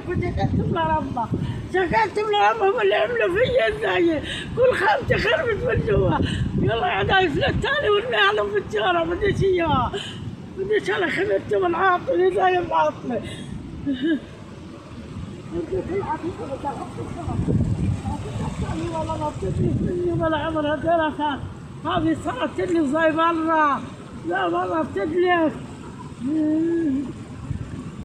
عليك وشكيتهم لربه، شكيتهم لربه هم اللي عملوا فيا زيي، كل خالتي خربت من جوا. يلا عاد يفلت تاني ونرميها لهم في الشارع، ما بديش اياها، بديش انا خدمتي والعاطلة زي معاطلة. والله ما بتدري مني ولا عمرها دركت، هذه صارت لي زي برا، لا والله بتدلك.